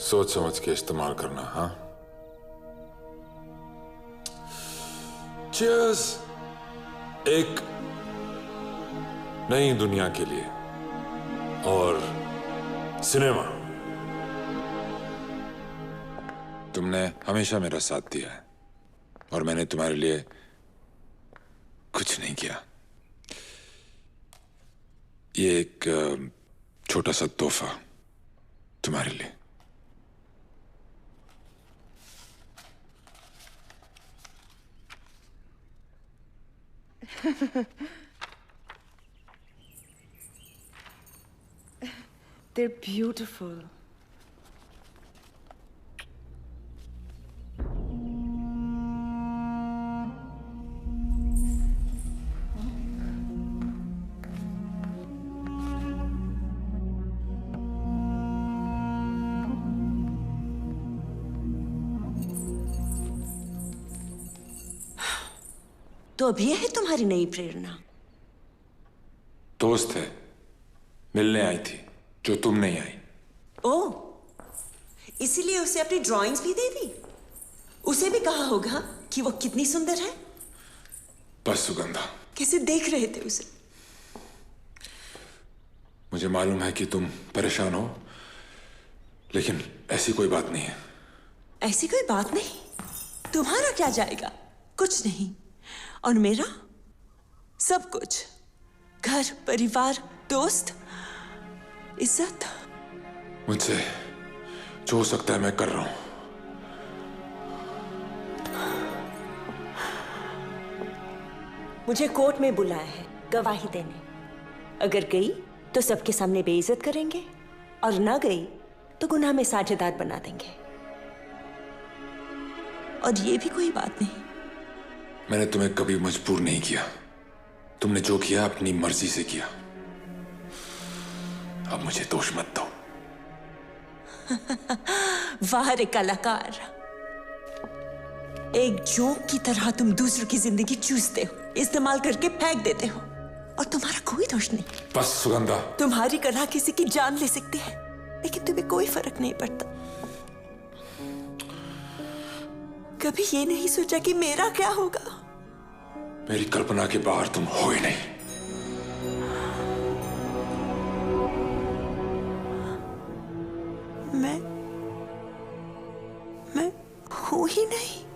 सोच समझ के इस्तेमाल करना। हाँ, चीयर्स एक नई दुनिया के लिए और सिनेमा। तुमने हमेशा मेरा साथ दिया है और मैंने तुम्हारे लिए कुछ नहीं किया। ये एक छोटा सा तोहफा तुम्हारे लिए। They're beautiful. तो अब ये है तुम्हारी नई प्रेरणा? दोस्त है, मिलने आई थी जो तुम नहीं आई। ओ, इसीलिए उसे अपनी ड्राइंग्स भी दे दी। उसे भी कहा होगा कि वो कितनी सुंदर है। बस सुगंधा, कैसे देख रहे थे उसे? मुझे मालूम है कि तुम परेशान हो, लेकिन ऐसी कोई बात नहीं है। ऐसी कोई बात नहीं? तुम्हारा क्या जाएगा? कुछ नहीं। और मेरा सब कुछ, घर, परिवार, दोस्त, इज्जत। मुझसे जो हो सकता है मैं कर रहा हूं। मुझे कोर्ट में बुलाया है गवाही देने। अगर गई तो सबके सामने बेइज्जत करेंगे, और ना गई तो गुनाह में साझेदार बना देंगे। और ये भी कोई बात नहीं। मैंने तुम्हें कभी मजबूर नहीं किया। तुमने जो किया अपनी मर्जी से किया। अब मुझे दोष मत दो। वाह रे कलाकार, एक जोक की तरह तुम दूसरों की जिंदगी चूसते हो, इस्तेमाल करके फेंक देते हो, और तुम्हारा कोई दोष नहीं। बस सुगंधा, तुम्हारी कला किसी की जान ले सकती है, लेकिन तुम्हें कोई फर्क नहीं पड़ता। कभी ये नहीं सोचा कि मेरा क्या होगा? मेरी कल्पना के बाहर तुम हो ही नहीं। मैं हूं ही नहीं।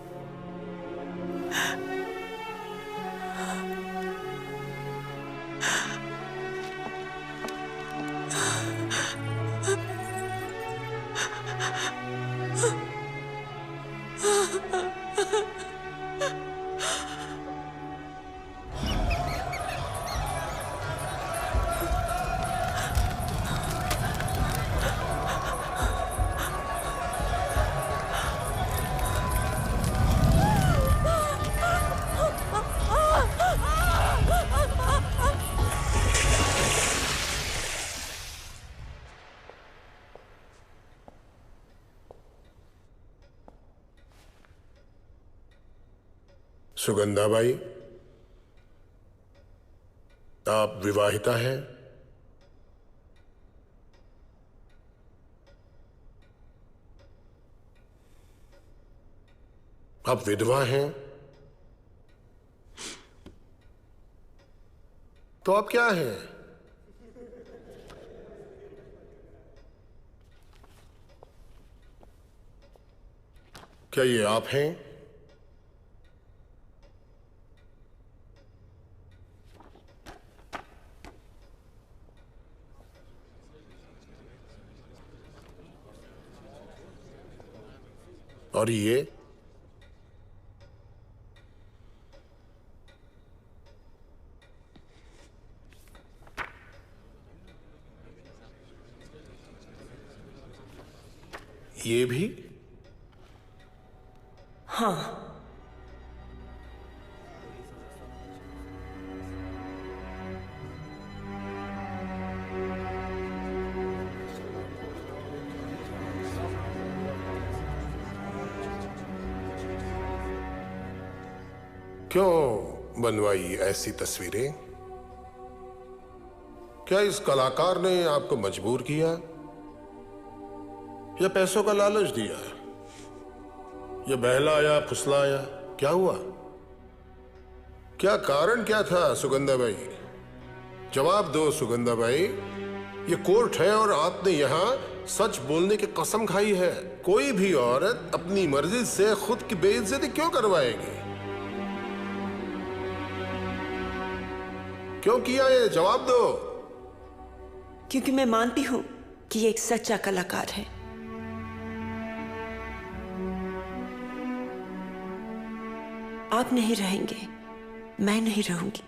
सुगंधा बाई, आप विवाहिता हैं? आप विधवा हैं? तो आप क्या हैं? क्या ये आप हैं? और ये भी? हाँ। क्यों बनवाई ऐसी तस्वीरें? क्या इस कलाकार ने आपको मजबूर किया या पैसों का लालच दिया या बहलाया फुसलाया? क्या हुआ? क्या कारण क्या था सुगंधा बाई? जवाब दो सुगंधा बाई। ये कोर्ट है और आपने यहां सच बोलने की कसम खाई है। कोई भी औरत अपनी मर्जी से खुद की बेइज्जती क्यों करवाएगी? क्यों किया ये? जवाब दो। क्योंकि मैं मानती हूं कि ये एक सच्चा कलाकार है। आप नहीं रहेंगे, मैं नहीं रहूंगी,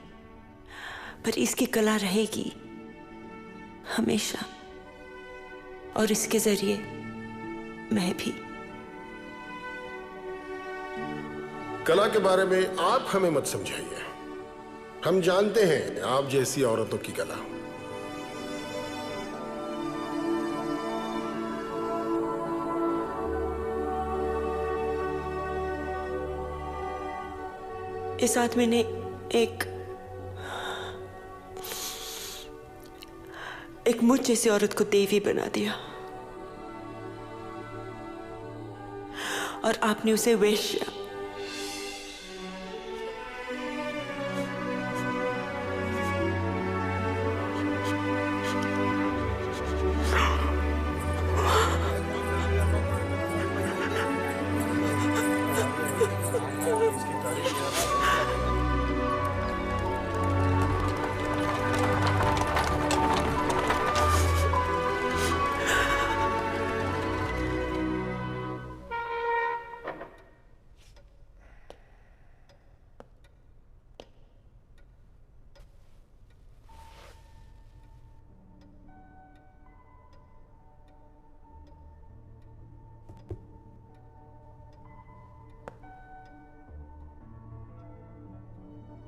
पर इसकी कला रहेगी हमेशा, और इसके जरिए मैं भी। कला के बारे में आप हमें मत समझाइए। हम जानते हैं आप जैसी औरतों की कला। इस आदमी ने एक मुझ जैसी औरत को देवी बना दिया। और आपने उसे वेश्या।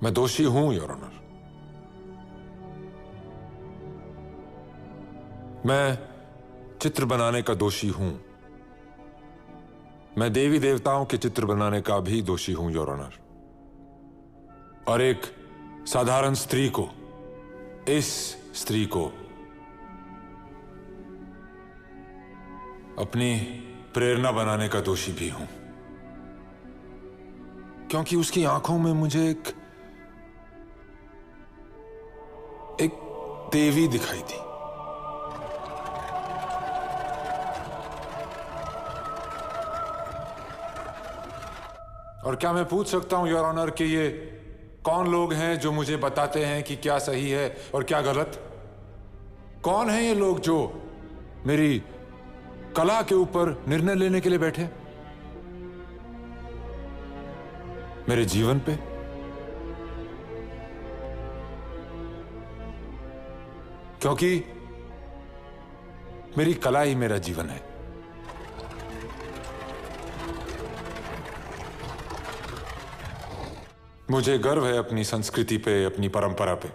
मैं दोषी हूं योर ऑनर। मैं चित्र बनाने का दोषी हूं। मैं देवी देवताओं के चित्र बनाने का भी दोषी हूं योर ऑनर। और एक साधारण स्त्री को, इस स्त्री को अपनी प्रेरणा बनाने का दोषी भी हूं, क्योंकि उसकी आंखों में मुझे एक देवी दिखाई दी। और क्या मैं पूछ सकता हूं योर ऑनर कि ये कौन लोग हैं जो मुझे बताते हैं कि क्या सही है और क्या गलत? कौन है ये लोग जो मेरी कला के ऊपर निर्णय लेने के लिए बैठे, मेरे जीवन पे? क्योंकि मेरी कला ही मेरा जीवन है। मुझे गर्व है अपनी संस्कृति पे, अपनी परंपरा पे,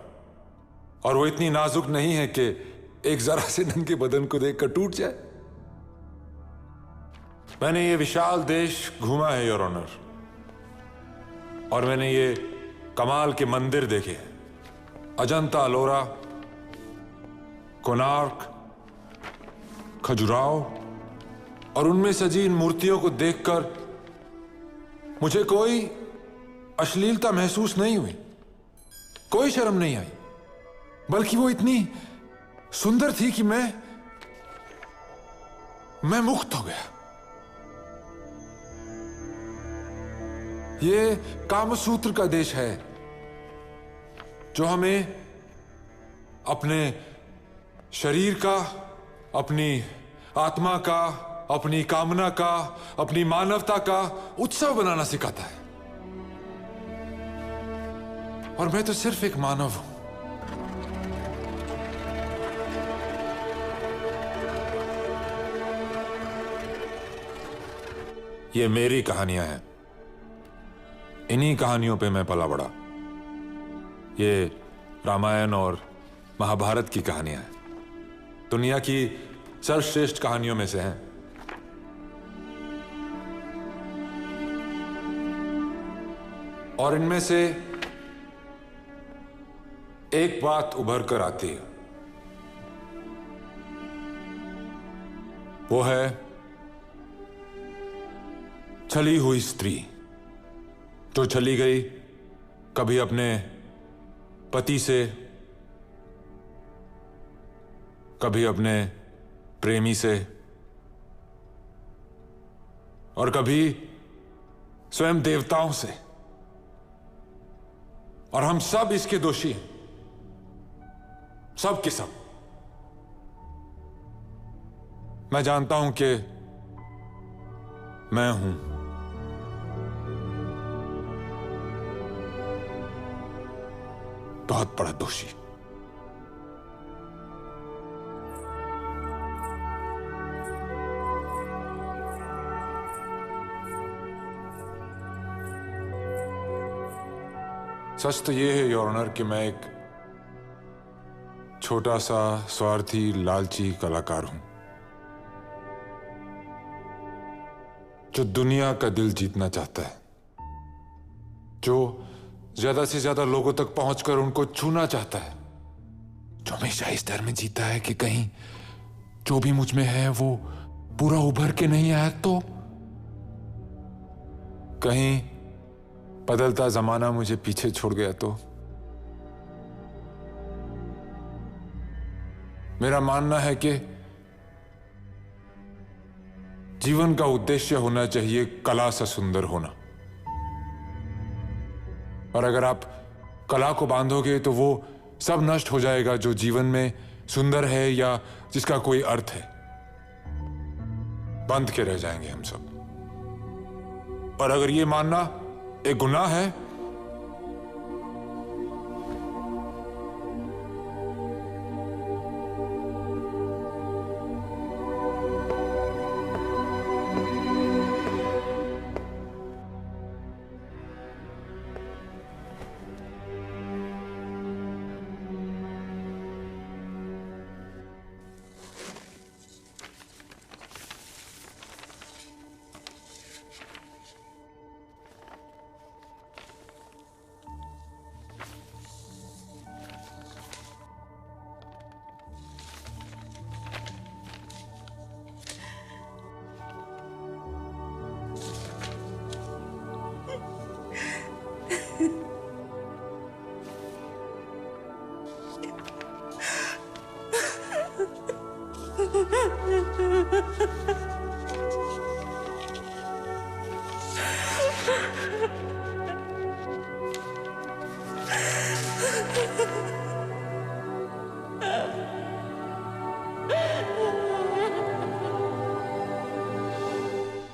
और वो इतनी नाजुक नहीं है कि एक जरा से नंगे बदन को देखकर टूट जाए। मैंने ये विशाल देश घूमा है योर ऑनर, और मैंने ये कमाल के मंदिर देखे हैं। अजंता, अलोरा, कोणार्क, खजुराहो, और उनमें सजी इन मूर्तियों को देखकर मुझे कोई अश्लीलता महसूस नहीं हुई, कोई शर्म नहीं आई, बल्कि वो इतनी सुंदर थी कि मैं मुक्त हो गया। ये कामसूत्र का देश है जो हमें अपने शरीर का, अपनी आत्मा का, अपनी कामना का, अपनी मानवता का उत्सव बनाना सिखाता है। और मैं तो सिर्फ एक मानव हूं। ये मेरी कहानियां हैं, इन्हीं कहानियों पे मैं पला बड़ा। ये रामायण और महाभारत की कहानियां हैं, दुनिया की सर्वश्रेष्ठ कहानियों में से हैं। और इनमें से एक बात उभर कर आती है, वो है छली हुई स्त्री जो चली गई, कभी अपने पति से, कभी अपने प्रेमी से, और कभी स्वयं देवताओं से। और हम सब इसके दोषी हैं, सब के सब। मैं जानता हूं कि मैं हूं बहुत बड़ा दोषी। सच तो यह है योर ऑनर कि मैं एक छोटा सा स्वार्थी लालची कलाकार हूं जो दुनिया का दिल जीतना चाहता है, जो ज्यादा से ज्यादा लोगों तक पहुंचकर उनको छूना चाहता है, जो हमेशा इस डर में जीता है कि कहीं जो भी मुझ में है वो पूरा उभर के नहीं आया तो कहीं बदलता जमाना मुझे पीछे छोड़ गया तो? मेरा मानना है कि जीवन का उद्देश्य होना चाहिए कला से सुंदर होना, और अगर आप कला को बांधोगे तो वो सब नष्ट हो जाएगा जो जीवन में सुंदर है या जिसका कोई अर्थ है। बंध के रह जाएंगे हम सब। और अगर ये मानना एक गुनाह है,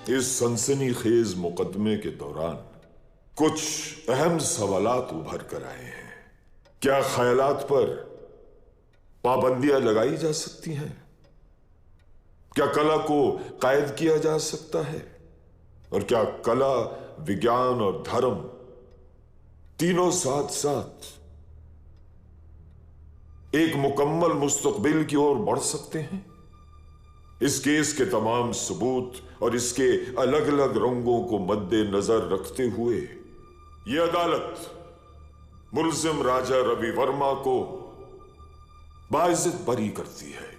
इस सनसनीखेज मुकदमे के दौरान कुछ अहम सवालात उभर कर आए हैं। क्या ख्यालात पर पाबंदियां लगाई जा सकती हैं? क्या कला को कायद किया जा सकता है? और क्या कला, विज्ञान और धर्म तीनों साथ साथ एक मुकम्मल मुस्तकबिल की ओर बढ़ सकते हैं? इस केस के तमाम सबूत और इसके अलग अलग रंगों को मद्देनजर रखते हुए यह अदालत मुल्जिम राजा रवि वर्मा को बाइज्जत बरी करती है।